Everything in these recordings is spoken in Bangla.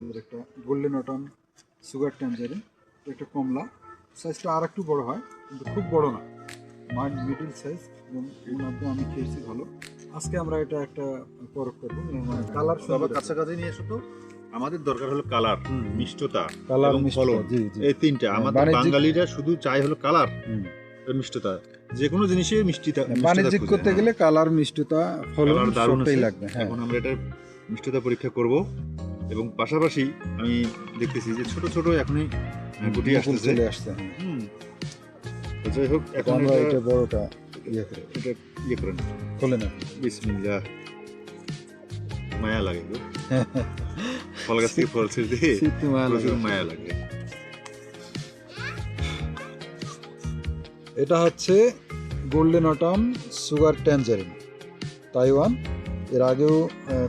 একটা গোল্ডেন অটন সুগার ট্যাঞ্জারিন, একটা কমলা, সাইজটা আর একটু বড় হয় কিন্তু খুব বড় না, মিডিল সাইজ, এবং এর মধ্যে আমি খেয়েছি ভালো। আজকে আমরা এটা একটা পরখ করবো, মানে কালার বাবা কাছাকাছি নিয়ে এসো তো। আমাদের দরকার হলো কালার, মিষ্টতা কালার এবং ফলন। জি জি, এই তিনটা আমাদের বাঙালিরা শুধু চাই হলো কালার, মিষ্টতা। যে কোনো জিনিসের মিষ্টিতা, বাণিজ্যিক করতে গেলে কালার, মিষ্টতা, ফলন সবটাই লাগবে। এখন আমরা এটা মিষ্টতা পরীক্ষা করব, এবং পাশাপাশি আমি দেখতেছি যে ছোট ছোট এখনই গুটি আসতেছে, চলে আসছে। তো যাই হোক, এখন আমরা এটা বড়টা ইয়ে করেন, খোলে না। বিসমিল্লাহ। মায়া লাগে গো, ফল গাছ থেকে ফল ছিঁড়তে প্রচুর মায়া লাগে। এটা হচ্ছে golden Orton sugar tangerine, Taiwan. এর আগেও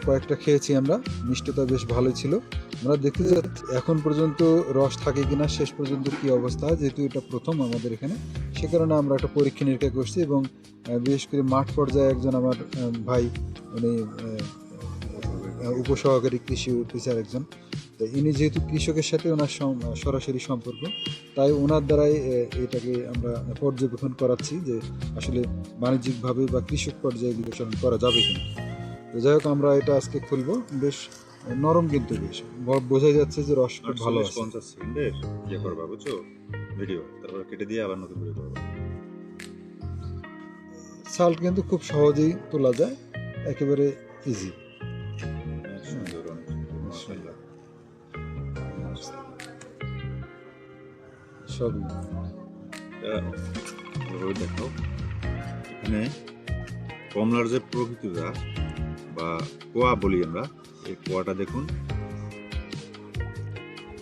কয়েকটা খেয়েছি আমরা, মিষ্টতা বেশ ভালোই ছিল। আমরা দেখতে যাচ্ছি এখন পর্যন্ত রস থাকে কিনা, শেষ পর্যন্ত কি অবস্থা, যেহেতু এটা প্রথম আমাদের এখানে, সে কারণে আমরা একটা পরীক্ষা নিরীক্ষা করছি। এবং বিশেষ করে মাঠ পর্যায়ে একজন আমার ভাই, উনি উপসহকারী কৃষি অফিসার একজন, তো ইনি যেহেতু কৃষকের সাথে ওনার সরাসরি সম্পর্ক, তাই ওনার দ্বারাই এটাকে আমরা পর্যবেক্ষণ করাচ্ছি যে আসলে বাণিজ্যিকভাবে বা কৃষক পর্যায়ে বিবেচনা করা যাবে কিনা। তো যাই হোক, আমরা এটা আজকে খুলবো। বেশ নরম, কিন্তু বেশ বোঝা যাচ্ছে যে রস খুব ভালো আছে। 50 সেকেন্ডের ইয়ে করবা, বুঝছো, ভিডিও, তারপর কেটে দিয়ে আবার নতুন করে করবা। সাল কিন্তু খুব সহজেই তোলা যায়, একেবারে ইজি। সুন্দর, অনেক সুন্দর, মাশাআল্লাহ। সবই ভালোভাবে দেখো, এখানে কমলার যে প্রকৃতিটা বা কোয়া বলি আমরা, এই কোয়াটা দেখুন,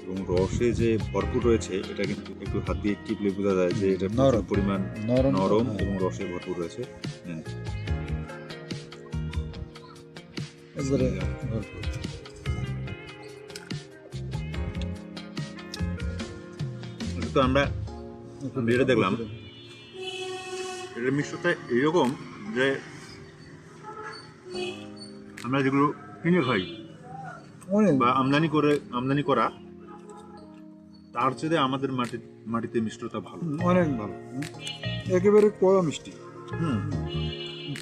এবং রসে যে ভরপুর রয়েছে, এটা কিন্তু একটু হাত দিয়ে টিপলে বোঝা যায় যে এটা প্রচুর পরিমাণ নরম এবং রসে ভরপুর রয়েছে। একবারে ভরপুর। তো আমরা যেটা দেখলাম, এটার মিষ্টতা এইরকম যে আমরা যেগুলো কিনে খাই বা আমদানি করা, তার চেয়ে আমাদের মাটিতে মিষ্টতা ভালো, অনেক ভালো, একেবারে কড়া মিষ্টি।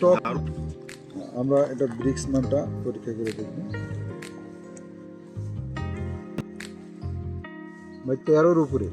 টক। আমরা এটা ব্রিক্স মানটা পরীক্ষা করে দেখব ভাই, 13-র উপরে।